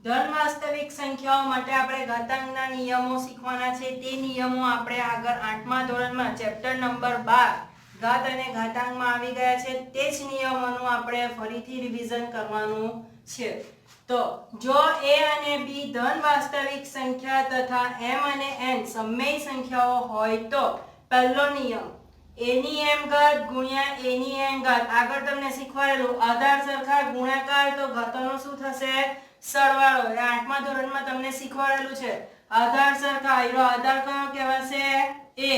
ધન વાસ્તવિક સંખ્યાઓ માટે આપણે ઘાતાંકના નિયમો શીખવાના છે। તે નિયમો આપણે આગળ 8મા ધોરણમાં ચેપ્ટર નંબર 12 ઘાત અને ઘાતાંકમાં આવી ગયા છે। તે જ નિયમોનું આપણે ફરીથી રિવિઝન કરવાનું છે। તો જો a અને b ધન વાસ્તવિક સંખ્યા તથા m અને n સમમેય સંખ્યાઓ હોય તો પહેલો નિયમ a ની m ઘાત ગુણ્યા a ની n ઘાત। આગળ તમને શીખવાડેલું આધાર સરખા ગુણાકાર તો ઘાતોનો શું થશે? સરવાળો। એ 8મા ધોરણમાં તમને શીખવાડેલું છે। આધાર સરખા એનો આધાર કયો કહેવાશે? a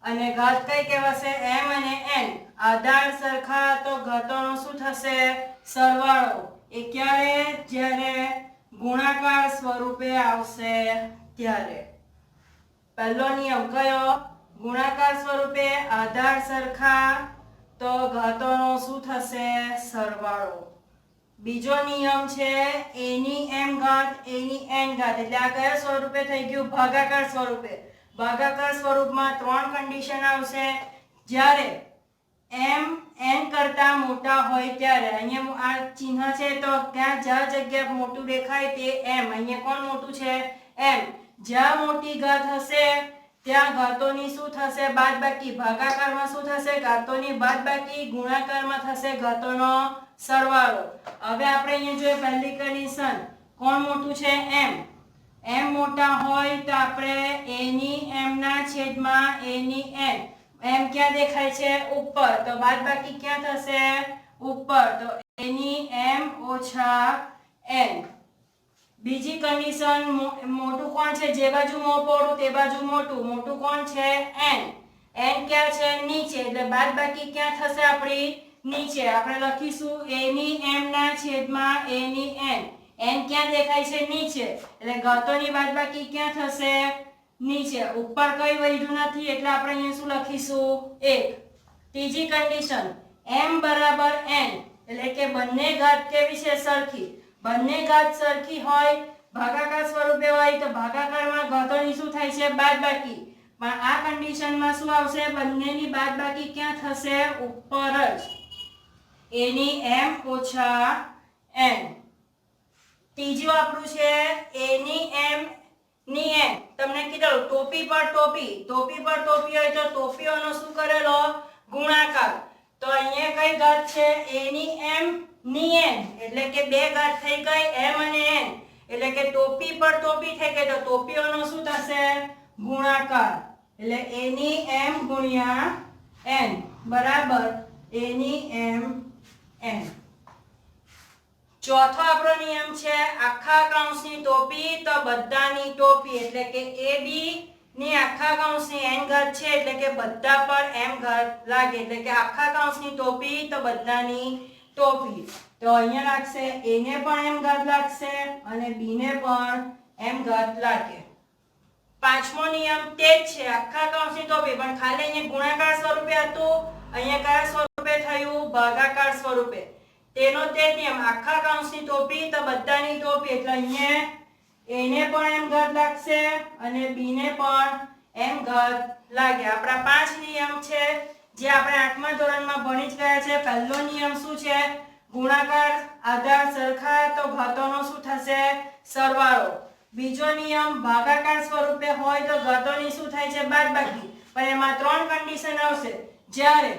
અને ઘાત કઈ કહેવાશે? m અને n। આધાર સરખા તો ઘાતોનો શું થશે? સરવાળો। એ ક્યારે? જ્યારે ગુણાકાર સ્વરૂપે આવશે ત્યારે। પહેલો નિયમ કયો? ગુણાકાર સ્વરૂપે આધાર સરખા તો ઘાતોનો શું થશે? સરવાળો। બીજો નિયમ છે a ની m ઘાત a ની n ઘાત। એટલે આ કયા સ્વરૂપે થઈ ગયું? ભાગાકાર સ્વરૂપે। ભાગાકાર સ્વરૂપમાં ત્રણ કન્ડિશન આવશે। જ્યારે m n કરતા મોટા હોય ત્યારે અહીંયા આ ચિહ્ન છે તો ત્યાં જ્યાં જગ્યા મોટું દેખાય તે m। અહીંયા કોણ મોટું છે? m। જ્યાં મોટી ઘાત હશે ત્યાં ઘાતોની શું થશે? બાદબાકી। ભાગાકારમાં શું થશે? ઘાતોની બાદબાકી। ગુણાકારમાં થશે ઘાતોનો સરવાળો। હવે આપણે અહીંયા જોઈએ પહેલી કન્ડિશન કોણ મોટું છે? m। m મોટા હોય તો આપણે a ની m ના છેદમાં a ની n। m ક્યાં દેખાય છે? ઉપર। તો બાદબાકી ક્યાં થશે? ઉપર। તો a ની m ઓછા n। બીજી કન્ડિશન મોટું કોણ છે? જે બાજુ મોં પહોળું તે બાજુ મોટું। મોટું કોણ છે? n। n ક્યાં છે? નીચે। એટલે બાદબાકી ક્યાં થશે આપણી? નીચે। આપણે લખીશું a ની m ના છેદમાં a ની n। n ક્યાં દેખાય છે? નીચે। એટલે ઘાતોની બાદબાકી ક્યાં થશે? નીચે। ઉપર કઈ વધ્યું નથી એટલે આપણે અહીંયા શું લખીશું? 1। ત્રીજી કન્ડિશન m બરાબર n એટલે કે બંને ઘાત કેવી છે? સરખી। બંને ઘાત સરખી હોય ભાગાકાર સ્વરૂપે હોય તો ભાગાકારમાં ઘાતોની શું થાય છે? બાદબાકી। પણ આ કન્ડિશનમાં શું આવશે? બંનેની બાદબાકી ક્યાં થશે? ઉપર જ। a ની m ઓછા n। ત્રીજું આપણું છે a ની m ની n। તમને કીધું ટોપી પર ટોપી। ટોપી પર ટોપી હોય તો ટોપીઓનો શું કરેલો? ગુણાકાર। તો અહીંયા કઈ ઘાત છે? a ની m ની n એટલે કે બે ઘાત થઈ ગઈ m અને n। એટલે કે ટોપી પર ટોપી થઈ ગઈ તો ટોપીઓનો શું થશે? ગુણાકાર। એટલે a ની m ગુણ્યા n બરાબર a ની m n। ચોથો આપણો નિયમ છે આખા કૌંસની ટોપી તો બધાની ટોપી। એટલે કે ab ની આખા કૌંસની n ઘાત છે એટલે કે બધા પર m ઘાત લાગે। એટલે કે આખા કૌંસની ટોપી તો બધાની ટોપી। તો અહીંયા લાગશે a ને પણ m ઘાત લાગશે અને b ને પણ m ઘાત લાગે। પાંચમો નિયમ તે જ છે આખા કૌંસની ટોપી પણ ખાલી અહીંયા ગુણાકાર સ્વરૂપે હતું। અહીંયા કયા સ્વરૂપે થયું? ભાગાકાર સ્વરૂપે। તેનો તે નિયમ આખા કૌંસની ટોપી તો બધાની ટોપી। એટલે અહીંયા a ને પણ m ઘાત લાગશે અને b ને પણ m ઘાત લાગે। આપણા પાંચ નિયમ છે જે આપણે 8મા ધોરણમાં ભણી જ ગયા છે। પહેલો નિયમ શું છે? ગુણાકાર આધાર સરખા તો ઘાતોનો શું થશે? સરવાળો। બીજો નિયમ ભાગાકાર સ્વરૂપે હોય તો ઘાતોની શું થાય છે? બાદબાકી। પણ એમાં ત્રણ કન્ડિશન આવશે। જ્યારે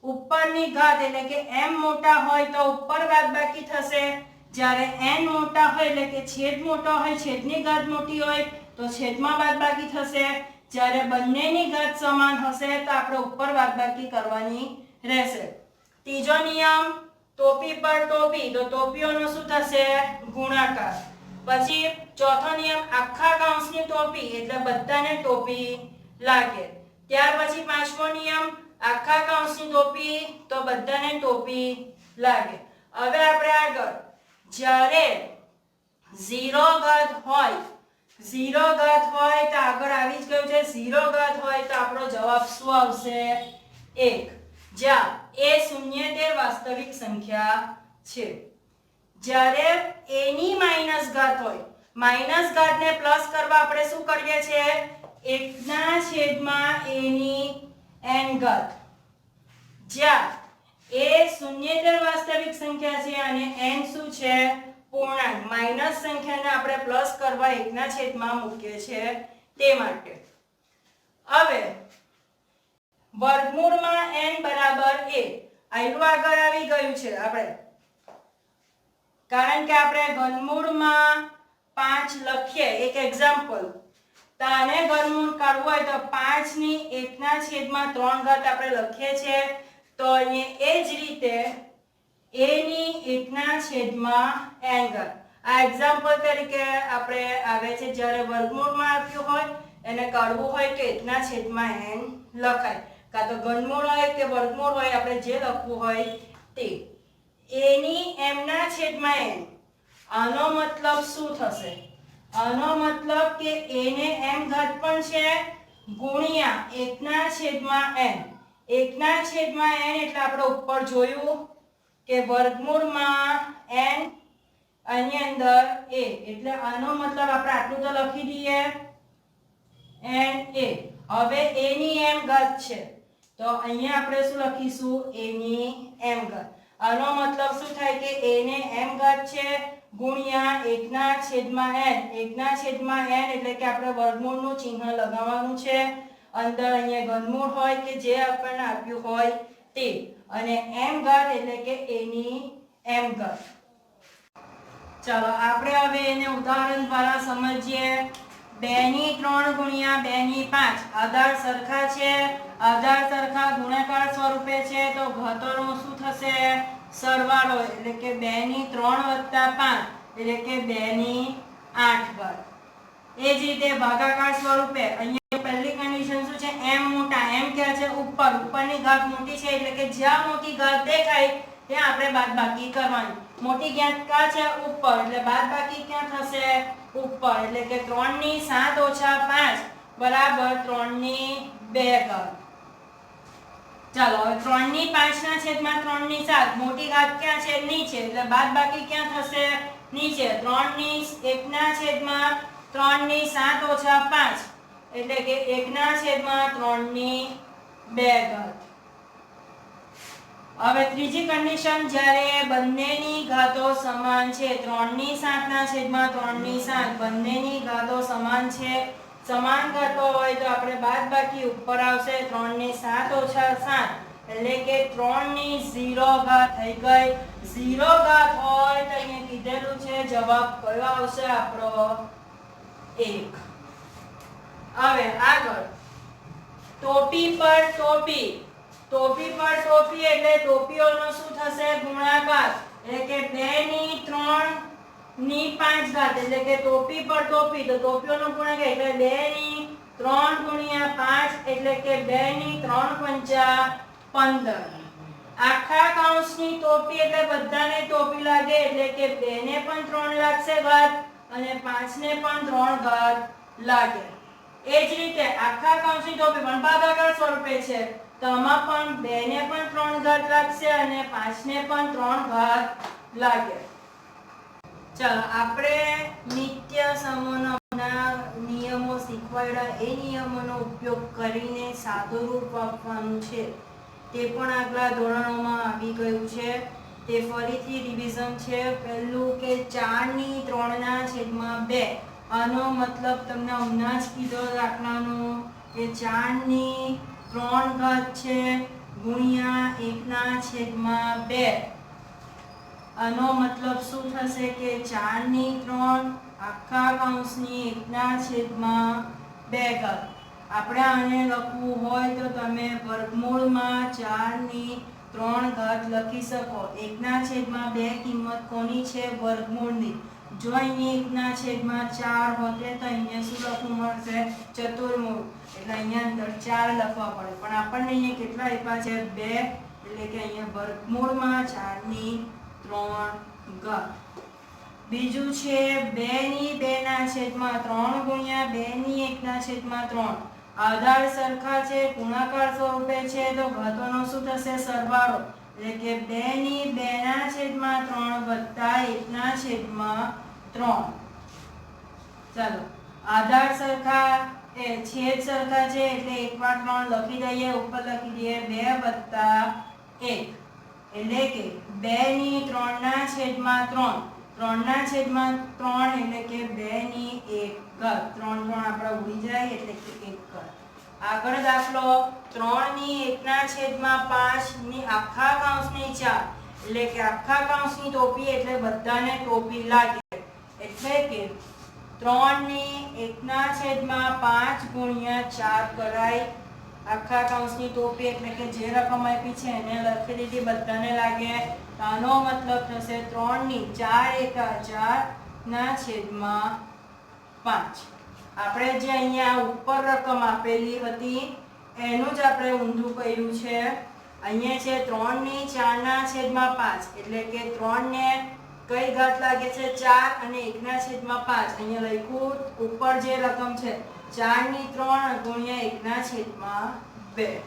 ઉપરની ઘાત એટલે કે m મોટા હોય તો ઉપર બાદબાકી થશે। જ્યારે n મોટા હોય એટલે કે છેદ મોટો હોય છેદની ઘાત મોટી હોય તો છેદમાં બાદબાકી થશે। જ્યારે બંનેની ઘાત સમાન હશે તો આપણે ઉપર બાદબાકી કરવાની રહેશે। ત્રીજો નિયમ ટોપી પર ટોપી તો ટોપીઓનો શું થશે? ગુણાકાર। પછી ચોથો નિયમ આખા કૌંસની ટોપી એટલે બધાને ટોપી લાગે। ત્યાર પછી પાંચમો નિયમ આખા કૌંસની ટોપી તો બધાને ટોપી લાગે। હવે આપણે આગળ જ્યારે 0 ઘાત હોય 0 ઘાત હોય તો આગળ આવી જ ગયું છે। 0 ઘાત હોય તો આપણો જવાબ શું આવશે? 1। જ્યાં એ શૂન્યેતર વાસ્તવિક સંખ્યા છે। જ્યારે a ની માઈનસ ઘાત હોય માઈનસ ઘાતને પ્લસ કરવા આપણે શું કરીએ છીએ? 1 ના છેદમાં a ની n ઘાત। જ્યાં a શૂન્યેતર વાસ્તવિક સંખ્યા છે અને n શું છે? પૂર્ણાંક માઈનસ સંખ્યાને આપણે પ્લસ કરવા 1 ના છેદમાં મૂકીએ છીએ તે માટે. હવે વર્ગમૂળમાં n બરાબર a આયલું આગળ આવી ગયું છે આપણે, કારણ કે આપણે ઘનમૂળમાં 5 લખીએ. એક એક્ઝામ્પલ, તો આને ઘનમૂળ કાઢવું હોય તો 5 ની 1 ના છેદમાં 3 ઘાત આપણે લખીએ છીએ. તો અહીંયા એ જ રીતે a ની 1 ના છેદમાં n ઘાત. આ એક્ઝામ્પલ તરીકે આપણે આવે છે જ્યારે વર્ગમૂળમાં આપ્યું હોય એને કાઢવું હોય તો 1 ના છેદમાં n લખાય, કાં તો ઘનમૂળ હોય કે વર્ગમૂળ હોય, આપણે જે લખવું હોય તે. a ની m ના છેદમાં n, આનો મતલબ શું થશે? આનો મતલબ કે a ને m ઘાત પણ છે ગુણ્યા 1 ના છેદમાં n. 1 ના છેદમાં n એટલે આપણે ઉપર જોયું કે વર્ગમૂળમાં n આની અંદર a, એટલે આનો મતલબ આપણે આટલું તો લખી દઈએ n a. હવે a ની m ઘાત છે તો અહીંયા આપણે શું લખીશું? a ની m ઘાત. આનો મતલબ શું થાય કે a ને m ઘાત છે ગુણ્યા 1 ના છેદમાં n. 1 ના છેદમાં n એટલે કે આપણે વર્ગમૂળનું ચિહ્ન લગાવવાનું છે. અંદર અહીંયા ઘનમૂળ હોય કે જે આપણને આપ્યું હોય તે, અને m ઘાત એટલે કે a ની m ઘાત. ચાલો આપણે હવે એને ઉદાહરણ દ્વારા સમજીએ. 2 ની 3 ગુણ્યા 2 ની 5 આધાર સરખા છે. આધાર સરખા ગુણાકાર સ્વરૂપે છે તો ઘાતોનો શું થશે? સરવાળો, એટલે કે 2 ની 3 વત્તા 5 એટલે કે 2 ની 8 ઘાત. એ જ રીતે ભાગાકાર સ્વરૂપે અહીંયા પહેલી કન્ડિશન શું છે? m મોટા. m ક્યાં છે? ઉપર. ઉપરની ઘાત મોટી છે એટલે કે જ્યાં મોટી ઘાત દેખાય ત્યાં આપણે બાદબાકી કરવાની. મોટી ઘાત ક્યાં છે? ઉપર, એટલે બાદબાકી ક્યાં થશે? ઉપર, એટલે કે 3 ની 7 ઓછા 5 બરાબર 3 ની 2 ઘાત. ચાલો હવે 3 ની 5 ના છેદમાં 3 ની 7, મોટી ઘાત ક્યાં છે? નીચે, એટલે બાદબાકી ક્યાં થશે? નીચે. 3 ની 1 ના છેદમાં 3 ની 7 ઓછા 5 એટલે કે 1 ના છેદમાં 3 ની 2 ઘાત. હવે ત્રીજી કન્ડિશન, જ્યારે બંનેની ઘાતો સમાન છે, 3 ની 7 ના છેદમાં 3 ની 7 બંનેની ઘાતો સમાન છે. સમાન ઘાતો હોય તો આપણે બાદબાકી ઉપર આવશે. 3 ની 7 ઓછા 7 એટલે કે 3 ની 0 ઘાત થઈ ગઈ. 0 ઘાત હોય તો અહીંયા કીધેલું છે જવાબ કયો આવશે આપણો? 1. હવે આગળ ટોપી પર ટોપી. ટોપી પર ટોપી એટલે ટોપીઓનો શું થશે? ગુણાકાર, એટલે કે 2 ની 3 ની 5 ઘાત એટલે કે ટોપી પર ટોપી, તો ટોપીઓનો ગુણાકાર એટલે 2 ની 3 ગુણ્યા 5 એટલે કે 2 ની 3 પંચા 15. આખા કૌંસની ટોપી એટલે બધાને ટોપી લાગે એટલે કે 2 ને પણ 3 લાગશે ઘાત અને 5 ને પણ 3 ઘાત લાગે. એ જ રીતે આખા કૌંસની ટોપી પણ ભાગાકાર સ્વરૂપે છે તો આમાં પણ 2 ને પણ 3 ઘાત લાગશે અને 5 ને પણ 3 ઘાત લાગે. ચાલો આપણે નિત્ય સમૂહના નિયમો શીખવાડ્યા, એ નિયમોનો ઉપયોગ કરીને સાદુરૂપ આપવાનું છે તે પણ આગલા ધોરણોમાં આવી ગયું છે. તે ફરીથી રિવિઝન છે. પહેલું કે 4 ની 3 ના છેદમાં 2, આનો મતલબ તમને હમણાં જ કીધો દાખલાનો કે 4 ની 3 ઘાત છે ગુણ્યા 1 ના છેદમાં 2. આનો મતલબ શું થશે કે 4 ની 3 આખા કૌંસની 1 ના છેદમાં 2 ઘાત. આપણે આને લખવું હોય તો તમે વર્ગમૂળમાં 4 ની 3 ઘાત લખી શકો. 1 ના છેદમાં 2 કિંમત કોની છે? વર્ગમૂળની. જો અહીંયા 1 ના છેદમાં 4 હોતે તો અહીંયા શું લખવું મળશે? ચતુર્મૂળ, એટલે અહીંયા અંદર 4 લખવા પડે, પણ આપણને અહીંયા કેટલા આપ્યા છે? 2, એટલે કે અહીંયા વર્ગમૂળમાં 4 ની 3 ઘાત. બીજું છે 2 ની 2 ના છેદમાં 3 ગુણ્યા 2 ની 1 ના છેદમાં 3. આધાર સરખા છે, ગુણાકાર સ્વરૂપે છે તો ઘાતોનો શું થશે? સરવાળો, એટલે કે 2 ની 2 ના છેદમાં 3 વત્તા 1 ના છેદમાં 3. ચાલો આધાર સરખા એ છેદ સરખા છે એટલે 1 વાર 3 લખી દઈએ, ઉપર લખી દઈએ 2 વત્તા 1 એટલે કે 2 ની 3 ના છેદમાં 3 3/3 એટલે કે 2 ની 1 ઘાત 3 આપણે ઉડી જાય એટલે કે 1 ઘાત। આગળ દાખલો 3 ની 1/5 ની આખા કૌંસની 4 એટલે કે આખા કૌંસની ટોપી એટલે બધાને ટોપી લાગે એટલે કે 3 ની 1/5 ગુણ્યા 4 કરાય। આખા કૌંસની ટોપી એટલે કે જે રકમ આપી છે એને લખી દીધી, બધાને લાગે। તો આનો મતલબ થશે 3 ની 4 એકા 4 ના છેદમાં 5। આપણે જે અહીંયા ઉપર રકમ આપેલી હતી એનું જ આપણે ઊંધું કર્યું છે। અહીંયા છે 3 ની 4 ના છેદમાં 5 એટલે કે 3 ને કઈ ઘાત લાગે છે 4 અને 1/5 અહીંયા લખ્યું ઉપર જે રકમ છે 4 ની 3 ગુણ્યા 1/2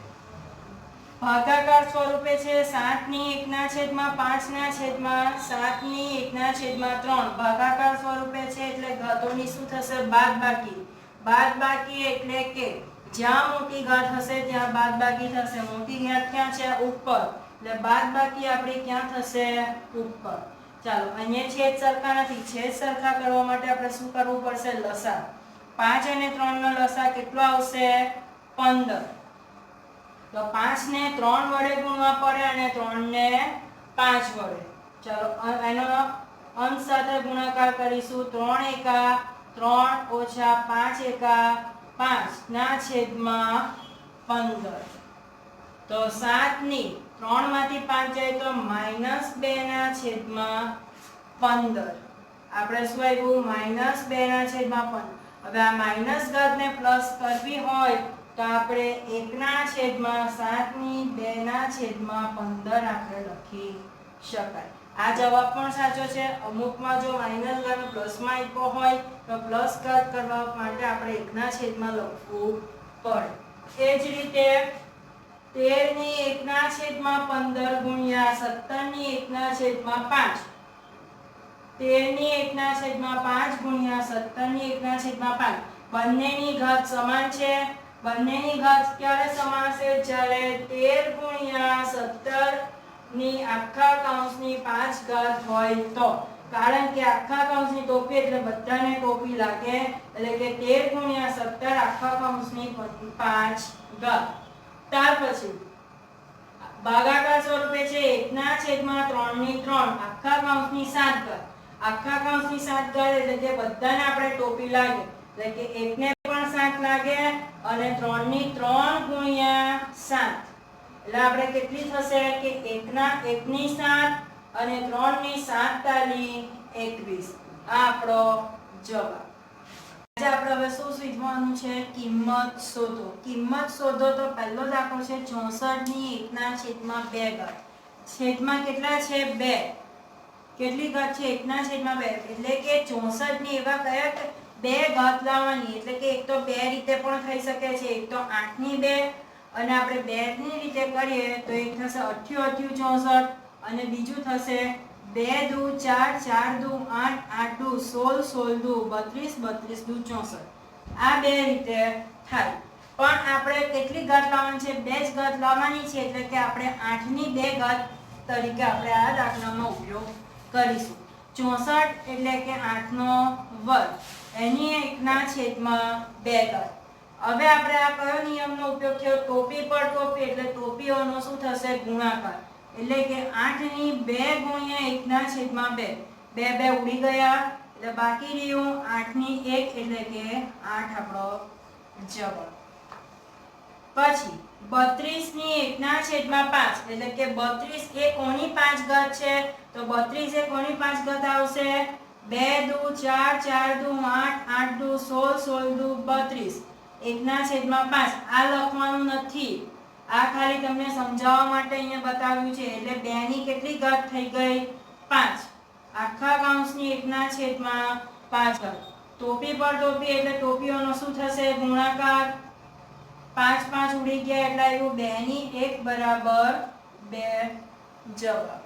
ભાગાકાર સ્વરૂપે છે 7 ની 1/5 ના છેદમાં 7 ની 1/3 ભાગાકાર સ્વરૂપે છે એટલે ઘાતોની શું થશે બાદબાકી। બાદબાકી એટલે કે જ્યાં મોટી ઘાત હશે ત્યાં બાદબાકી થશે। મોટી ઘાત ક્યાં છે ઉપર એટલે બાદબાકી આપણી ક્યાં થશે ઉપર। ચાલો અહીંયા છેદ સરખા નથી, છેદ સરખા કરવા માટે આપણે શું કરવું પડશે લસા। 5 અને 3 નો લસા કેટલો આવશે 15। તો 5 ને 3 વડે ગુણવા પડે અને 3 ને 5 વડે। ચાલો એનો અંશ સાથે ગુણાકાર કરીશું। 3 એકા 3 ઓછા 5 એકા 5 ના છેદમાં 15। તો 7 ની 3 માંથી 5 જાય તો -2 ના છેદમાં 15। આપણે શું આવ્યું -2 ના છેદમાં 15। હવે આ માઈનસ ઘાતને પ્લસ કરવી હોય તો આપણે 1/7 ની 2/15 આપણે લખી શકાય। આ જવાબ પણ સાચો છે। અમુકમાં જો માઈનસ ઘાત પ્લસમાં આપ્યો હોય તો પ્લસ ઘાત કરવા માટે આપણે 1/માં લખવું પડે। એ જ રીતે 13 ની 1/15 ગુણ્યા 17 ની 1/5 13 ની 1/5 ગુણ્યા 17 ની 1/5 બંનેની ઘાત સમાન છે। બંનેની ઘાત ક્યારે સમાન છે જ્યારે 13 ગુણ્યા 17 ની આખા કૌંસની 5 ઘાત હોય તો। કારણ કે આખા કૌંસની ટોપી એટલે બધાને ટોપી લાગે એટલે કે 13 ગુણ્યા 17 આખા કૌંસની 5 ઘાત। ત્યાર પછી ભાગાકાર સ્વરૂપે છે 1/3 ની 3 આખા કૌંસની 7 ઘાત। આખા કૌંસની 7 ઘાત એટલે કે બધાને આપણે ટોપી લાગે એટલે કે 1 ને પણ 7 લાગે અને 3 ની 3 ગુણ્યા 7 એટલે આપણે કેટલી થશે કે 1 ની 7 અને 3 ની 7 તાલી 21। આ આપણો જવાબ। આજે આપણે હવે શું શીખવાનું છે કિંમત શોધો। કિંમત શોધો તો પહેલો દાખલો છે 64 ની 1/2 ઘાત। છેદમાં કેટલા છે 2 કેટલી ઘાત છે 1/2 એટલે કે 64 ની એવા કયા બે ઘાત લાવવાની એટલે કે એક તો બે રીતે પણ થઈ શકે છે। એક તો 8 ની 2 અને આપણે 2 ની રીતે કરીએ તો એક થશે 88 64 અને બીજું થશે 2 દુ 4 4 દુ 8 8 દુ 16 16 દુ 32 32 દુ 64 આ બે રીતે થાય। પણ આપણે કેટલી ઘાત લાવવાની છે બે જ ઘાત લાવવાની છે એટલે કે આપણે 8 ની 2 ઘાત તરીકે આપણે આ દાખલાનો ઉપયોગ કરીશું। 64 એટલે કે 8 નો વર્ગ એની 1/2 ઘાત। હવે આપણે આ કયો નિયમનો ઉપયોગ થયો ટોપી પર ટોપી એટલે ટોપીઓનો શું થશે ગુણાકાર એટલે કે 8 ની 2 ગુણ્યા 1/2 બે બે ઉડી ગયા એટલે બાકી રહ્યું 8 ની 1 એટલે કે 8 આપણો જવાબ। પછી 32 ની 1/5 એટલે કે 32 એ કોની 5 ઘાત છે તો 32 એ કોની 5 ઘાત આવશે 2 દુ 4 4 દુ 8 8 દુ 16 16 દુ 32 1/5 આ લખવાનું નથી। આ ખાલી તમને સમજાવવા માટે અહીંયા બતાવ્યું છે એટલે 2 ની કેટલી ઘાત થઈ ગઈ 5 આખા કૌંસની 1/5 ઘાત। ટોપી પર ટોપી એટલે ટોપીઓનો શું થશે ગુણાકાર 5 5 ઉડી ગયા એટલે આવ્યું 2 ની 1 બરાબર 2 જવાબ।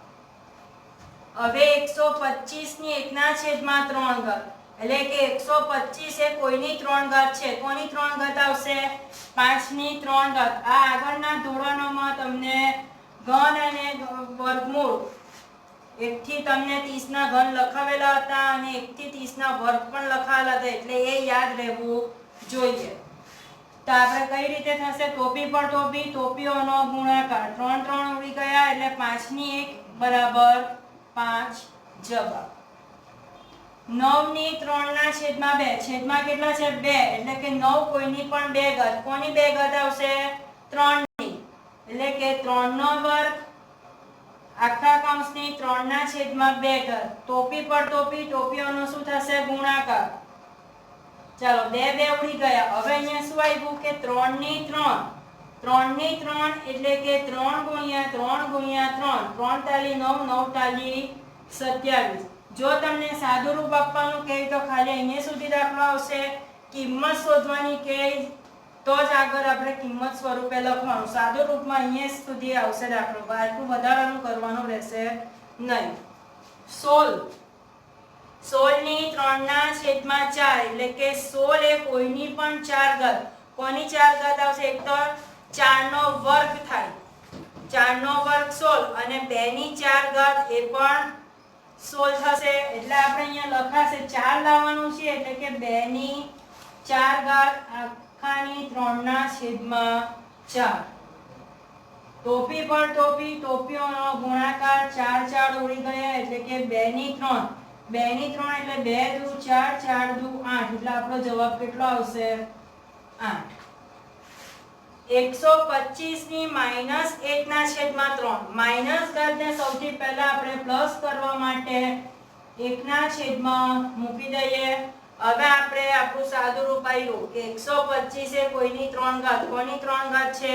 હવે 125 ની 1/3 ઘાત એટલે કે 125 એ કોઈની 3 ઘાત છે। કોની 3 ઘાત આવશે 5 ની 3 ઘાત। આ આગળના ધોરણોમાં તમને ઘન અને વર્ગમૂળ 1 થી તમને 30 ના ઘન લખાવેલા હતા અને 1 થી 30 ના વર્ગ પણ લખાવેલા હતા, એટલે એ યાદ રહેવું જોઈએ. તો આપણે કઈ રીતે થશે? ટોપી પર ટોપી, ટોપીઓનો ગુણાકાર. 3 3 ઉડી ગયા એટલે 5 ની 1 બરાબર 5 જવાબ. 9 ની 3 ના છેદમાં 2, છેદમાં કેટલા છે? 2, એટલે કે 9 કોઈની પણ 2 ઘાત. કોની 2 ઘાત આવશે? 3 ની, એટલે કે 3 નો વર્ગ આખા કૌંસની 3 ના છેદમાં 2 ઘાત. ટોપી પર ટોપી, ટોપીઓનો શું થશે? ગુણાકાર. ચાલો 2 2 ઉડી ગયા. હવે અહીંયા શું આવ્યું કે 3 ની 3, 3 ની 3 એટલે કે 3 ગુણ્યા 3 ગુણ્યા 3, 3 તાલી 9, 9 તાલી 27. જો તમને સાદું રૂપ આપવાનું કહે તો ખાલી અહીંયા સુધી દાખલો આવશે. કિંમત શોધવાની કહે તો જ આગળ આપણે કિંમત સ્વરૂપે લખવાનું. સાદું રૂપમાં અહીંયા સુધી આવશે દાખલો, આટલું વધારાનું કરવાનું રહેશે નહીં. 16 ની 3 ના છેદમાં 4, એટલે કે 16 એ કોઈની પણ 4 ઘાત. કોની 4 ઘાત આવશે? એક તો 4 નો વર્ગ થાય, 4 નો વર્ગ 16 અને 2 ની 4 ઘાત એ પણ 16 થશે. એટલે આપણે અહીંયા લખાશે 4 લાવવાનું છે, એટલે કે 2 ની 4 ઘાત આખાની 3 ના છેદમાં 4. ટોપી પર ટોપી, ટોપીઓનો ગુણાકાર. 4 4 ઉડી ગયા એટલે કે 2 ની 3, 2 ની 3 એટલે 2 દુ 4, 4 દુ 8, એટલે આપણો જવાબ કેટલો આવશે? 8. 125 ની -1 ના છેદમાં 3, માઈનસ ઘાતને સૌથી પહેલા આપણે પ્લસ કરવા માટે 1 ના છેદમાં મૂકી દઈએ. હવે આપણે આપણું સાદું રૂપ આવ્યું કે 125 એ કોઈની 3 ઘાત. કોની 3 ઘાત છે?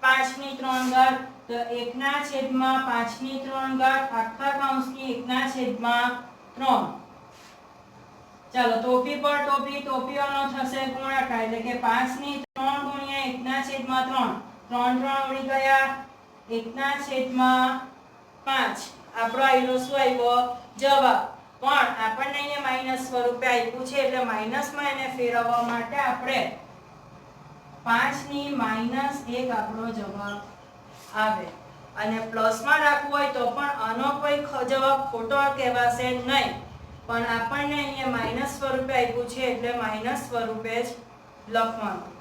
5 ની 3 ઘાત. તો 1 ના છેદમાં 5 ની 3 ઘાત આખા કૌંસની 1 ના છેદમાં 3. ચાલો ટોપી પર ટોપી, ટોપીઓનો થશે ગુણાકાર, એટલે કે 5 ની 3 ગુણ્યા 1 ના છેદમાં 3, 3 3 ઉડી ગયા 1 ના છેદમાં 5. આપણો આઈનો શું આવ્યો? જવાબ. પણ આપણને અહીંયા માઈનસ સ્વરૂપે આપ્યું છે, એટલે માઈનસમાં એને ફેરવવા માટે આપણે 5 ની -1 આપણો જવાબ આવે. અને પ્લસમાં રાખવું હોય તો પણ આનો કોઈ જવાબ ખોટો કહેવાશે નહીં, પણ આપણને અહીંયા માઈનસ સ્વરૂપે આપ્યું છે એટલે માઈનસ સ્વરૂપે જ લખવાનું.